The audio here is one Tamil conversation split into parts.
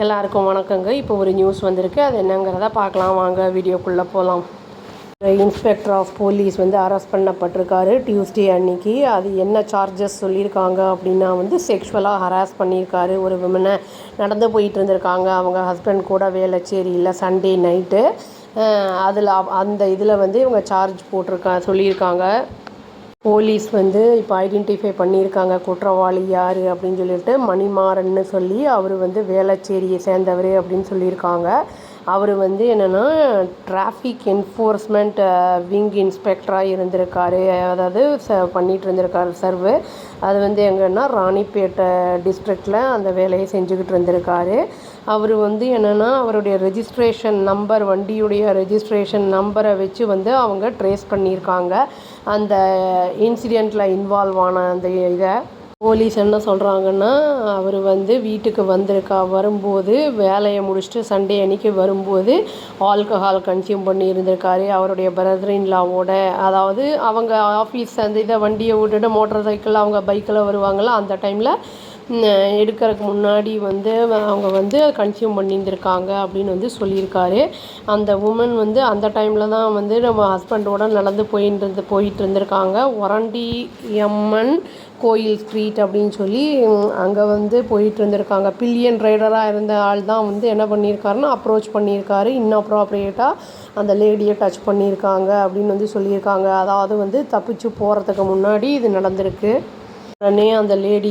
எல்லாருக்கும் வணக்கங்க. இப்போ ஒரு நியூஸ் வந்திருக்கு. அது என்னங்கிறத பார்க்கலாம் வாங்க, வீடியோக்குள்ளே போகலாம். இன்ஸ்பெக்டர் ஆஃப் போலீஸ் வந்து அரெஸ்ட் பண்ணப்பட்டிருக்காரு டியூஸ்டே அன்னைக்கு. அது என்ன சார்ஜஸ் சொல்லியிருக்காங்க அப்படின்னா செக்ஷுவலாக ஹராஸ் பண்ணியிருக்காரு ஒரு விமனை. நடந்து போயிட்டு இருந்திருக்காங்க அவங்க ஹஸ்பண்ட் கூட வேளச்சேரியில் சண்டே நைட்டு. அதில் அந்த இதில் இவங்க சார்ஜ் சொல்லியிருக்காங்க. போலீஸ் இப்போ ஐடென்டிஃபை பண்ணியிருக்காங்க குற்றவாளி யார் அப்படின்னு சொல்லிட்டு மணிமாறன்னு சொல்லி. அவர் வேளச்சேரியை சேர்ந்தவர் அப்படின்னு சொல்லியிருக்காங்க. அவர் என்னென்னா டிராஃபிக் என்ஃபோர்ஸ்மெண்ட் விங் இன்ஸ்பெக்டராக இருந்திருக்காரு. அதாவது பண்ணிகிட்டு இருந்திருக்காரு சர்வு. அது எங்கன்னா ராணிப்பேட்டை டிஸ்ட்ரிக்டில் அந்த வேலையை செஞ்சுக்கிட்டு இருந்திருக்காரு. அவர் என்னென்னா அவருடைய ரெஜிஸ்ட்ரேஷன் நம்பர், வண்டியுடைய ரெஜிஸ்ட்ரேஷன் நம்பரை வச்சு அவங்க ட்ரேஸ் பண்ணியிருக்காங்க அந்த இன்சிடெண்ட்டில் இன்வால்வ் ஆன அந்த இதை. போலீஸ் என்ன சொல்கிறாங்கன்னா, அவர் வீட்டுக்கு வரும்போது வேலையை முடிச்சுட்டு சண்டே அன்றைக்கி வரும்போது ஆல்கஹால் கன்சியூம் பண்ணி இருந்திருக்காரு அவருடைய பிரதர்-இன்-லாவோட. அதாவது அவங்க ஆஃபீஸ் அந்த இதை வண்டியை விட்டுட்டு மோட்டார் சைக்கிள் அவங்க பைக்கில் வருவாங்கள்ல, அந்த டைமில் எடுக்கிறதுக்கு முன்னாடி அவங்க கன்சியூம் பண்ணியிருந்திருக்காங்க அப்படின்னு சொல்லியிருக்காரு. அந்த உமன் அந்த டைமில் தான் நம்ம ஹஸ்பண்டோட நடந்து போயிட்டு இருந்திருக்காங்க. ஒரண்டியம்மன் கோயில் ஸ்ட்ரீட் அப்படின்னு சொல்லி அங்கே போயிட்டு இருந்திருக்காங்க. பில்லியன் ரைடராக இருந்த ஆள் தான் என்ன பண்ணியிருக்காருன்னா அப்ரோச் பண்ணியிருக்காரு. இன்அப்ராப்ரியேட்டாக அந்த லேடியை டச் பண்ணியிருக்காங்க அப்படின்னு சொல்லியிருக்காங்க. அதாவது தப்பிச்சு போகிறதுக்கு முன்னாடி இது நடந்திருக்கு. உடனே அந்த லேடி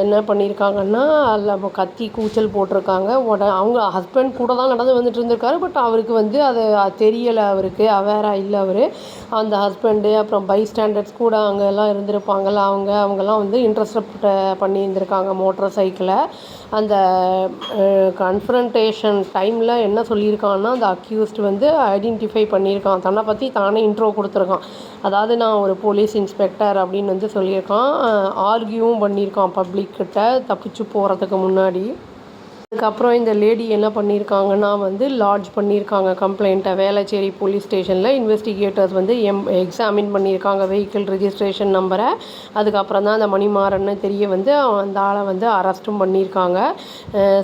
என்ன பண்ணியிருக்காங்கன்னா அதில் கத்தி கூச்சல் போட்டிருக்காங்க. அவங்க ஹஸ்பண்ட் கூட தான் நடந்து வந்துட்டு இருந்திருக்காரு. பட் அவருக்கு அது தெரியலை, அவருக்கு அவேராக இல்லை அவர். அந்த ஹஸ்பண்டு அப்புறம் பைஸ்டாண்டர்ஸ் கூட அங்கெல்லாம் இருந்திருப்பாங்கள்ல, அவங்கெல்லாம் இன்டர்செப்ட் பண்ணியிருந்திருக்காங்க மோட்டார் சைக்கிளை. அந்த கன்ஃபரன்டேஷன் டைமில் என்ன சொல்லியிருக்கான்னா, அந்த அக்யூஸ்ட் ஐடென்டிஃபை பண்ணியிருக்கான், தன்னை பற்றி தானே இன்ட்ரோ கொடுத்துருக்கான். அதாவது நான் ஒரு போலீஸ் இன்ஸ்பெக்டர் அப்படின்னு சொல்லியிருக்கான். ஆர்கியூவும் பண்ணியிருக்கான் பப்ளிக்கிட்ட தப்பிச்சு போகிறதுக்கு முன்னாடி. அதுக்கப்புறம் இந்த லேடி என்ன பண்ணியிருக்காங்கன்னா லாட்ஜ் பண்ணியிருக்காங்க கம்ப்ளைண்ட்டை வேளச்சேரி போலீஸ் ஸ்டேஷனில். இன்வெஸ்டிகேட்டர்ஸ் எக்ஸாமின் பண்ணியிருக்காங்க வெஹிக்கிள் ரெஜிஸ்ட்ரேஷன் நம்பரை. அதுக்கப்புறம் தான் அந்த மணிமாறன்னு தெரிய அந்த ஆளை அரெஸ்ட்டும் பண்ணியிருக்காங்க.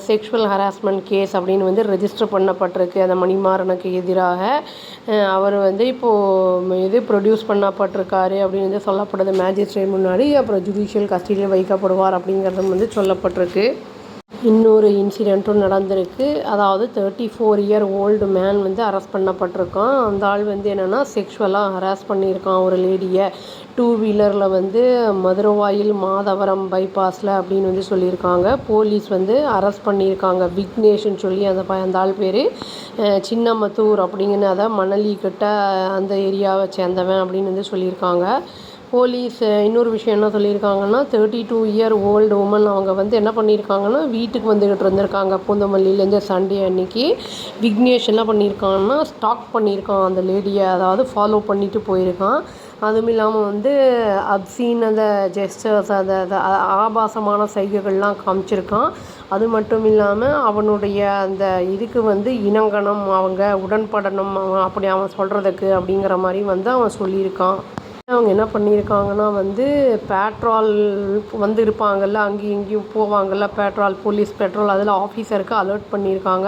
செக்ஷுவல் ஹராஸ்மெண்ட் கேஸ் அப்படின்னு ரெஜிஸ்டர் பண்ணப்பட்டிருக்கு அந்த மணிமாறனுக்கு எதிராக. அவர் இப்போது ப்ரொடியூஸ் பண்ணப்பட்டிருக்காரு அப்படின்னு சொல்லப்படுது மேஜிஸ்ட்ரேட் முன்னாடி. அப்புறம் ஜுடிஷியல் கஸ்டடியில் வைக்கப்படுவார் அப்படிங்கிறது சொல்லப்பட்டிருக்கு. இன்னொரு இன்சிடெண்ட்டும் நடந்திருக்கு. அதாவது 34 இயர் ஓல்டு மேன் அரெஸ்ட் பண்ணப்பட்டிருக்கான். அந்த ஆள் என்னென்னா செக்ஷுவலாக ஹராஸ் பண்ணியிருக்கான் ஒரு லேடியை. 2 வீலரில் மதுரவாயில் மாதவரம் பைபாஸில் அப்படின்னு சொல்லியிருக்காங்க. போலீஸ் அரெஸ்ட் பண்ணியிருக்காங்க. விக்னேஷ்னு சொல்லி அந்த ஆள் பேர். சின்னமத்தூர் அப்படிங்கிற அதை மணலிக்கிட்ட அந்த ஏரியாவை சேர்ந்தவன் அப்படின்னு சொல்லியிருக்காங்க. போலீஸ் இன்னொரு விஷயம் என்ன சொல்லியிருக்காங்கன்னா, 32 இயர் ஓல்டு உமன் அவங்க என்ன பண்ணியிருக்காங்கன்னா வீட்டுக்கு வந்துக்கிட்டு இருந்திருக்காங்க பூந்தமல்லியிலேருந்து சண்டே அன்னைக்கு. விக்னேஷ் என்ன பண்ணியிருக்காங்கன்னா ஸ்டாக் பண்ணியிருக்கான் அந்த லேடியை, அதாவது ஃபாலோ பண்ணிட்டு போயிருக்கான். அதுவும் இல்லாமல் அப்சீன் அந்த ஜெஸ்டர்ஸ் அதை ஆபாசமான சைகைகள்லாம் காமிச்சிருக்கான். அது மட்டும் இல்லாமல் அவனுடைய அந்த இதுக்கு இணங்கணும், அவங்க உடன்படணும் அப்படி அவன் சொல்கிறதுக்கு அப்படிங்கிற மாதிரி அவன் சொல்லியிருக்கான். அவங்க என்ன பண்ணியிருக்காங்கன்னா பேட்ரோல் இருப்பாங்கள்ல, அங்கேயும் இங்கேயும் போவாங்கள்ல போலீஸ் பேட்ரோல், அதில் ஆஃபீஸருக்கு அலர்ட் பண்ணியிருக்காங்க.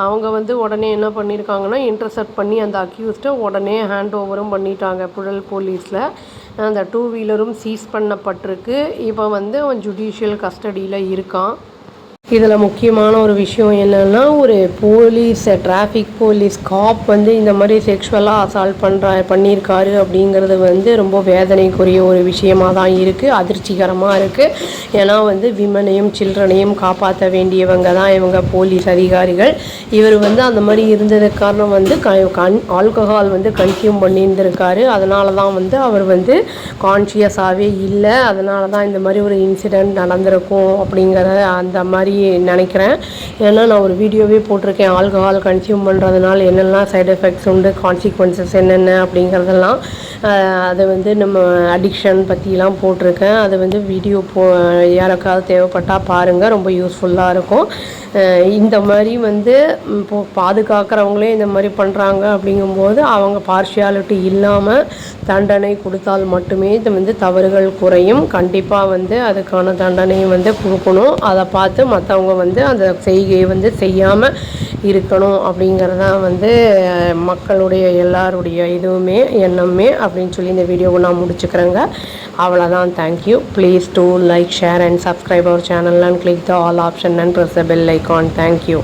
அவங்க உடனே என்ன பண்ணியிருக்காங்கன்னா இன்டர்செப்ட் பண்ணி அந்த அக்யூஸ்ட்டை உடனே ஹேண்ட் ஓவரும் பண்ணிட்டாங்க புழல் போலீஸில். அந்த 2 வீலரும் சீஸ் பண்ணப்பட்டிருக்கு. இப்போ அவன் ஜுடிஷியல் கஸ்டடியில் இருக்கான். இதில் முக்கியமான ஒரு விஷயம் என்னென்னா, ஒரு போலீஸ் டிராஃபிக் போலீஸ் காப் இந்த மாதிரி செக்ஷுவலாக அசால்ட் பண்ணியிருக்காரு அப்படிங்கிறது ரொம்ப வேதனைக்குரிய ஒரு விஷயமாக தான் இருக்குது. அதிர்ச்சிகரமாக இருக்குது. ஏன்னா விமனையும் சில்ட்ரனையும் காப்பாற்ற வேண்டியவங்க தான் இவங்க போலீஸ் அதிகாரிகள். இவர் அந்த மாதிரி இருந்ததுக்கு காரணம் ஆல்கஹால் கன்சியூம் பண்ணியிருந்திருக்காரு. அதனால தான் அவர் கான்ஷியஸாகவே இல்லை. அதனால தான் இந்த மாதிரி ஒரு இன்சிடெண்ட் நடந்திருக்கும் அப்படிங்கிறத அந்த மாதிரி நினைக்கிறேன். ஏன்னா நான் ஒரு வீடியோவே போட்டிருக்கேன், ஆல்கஹால் கன்சியூம் பண்ணுறதுனால என்னெல்லாம் சைடு எஃபெக்ட்ஸ் உண்டு, கான்சிக்வன்சஸ் என்னென்ன அப்படிங்கிறதெல்லாம். அதை நம்ம அடிக்ஷன் பற்றிலாம் போட்டிருக்கேன். அது வீடியோ யாருக்காவது தேவைப்பட்டால் பாருங்கள், ரொம்ப யூஸ்ஃபுல்லாக இருக்கும். இந்த மாதிரி பாதுகாக்கிறவங்களே இந்த மாதிரி பண்ணுறாங்க அப்படிங்கும்போது அவங்க பார்ஷியாலிட்டி இல்லாமல் தண்டனை கொடுத்தால் மட்டுமே இது தவறுகள் குறையும். கண்டிப்பாக அதுக்கான தண்டனையை கொடுக்கணும். அதை பார்த்து மற்ற மற்றவங்க வந்து அந்த செய்கையை வந்து செய்யாமல் இருக்கணும் அப்படிங்கிறது தான் வந்து மக்களுடைய எல்லாருடைய இதுவுமே எண்ணமே அப்படின்னு சொல்லி இந்த வீடியோவை நான் முடிச்சுக்கிறேங்க. அவ்வளோதான். Thank you. Please do like, share and subscribe our channel and click the all option and press the bell icon. Thank you.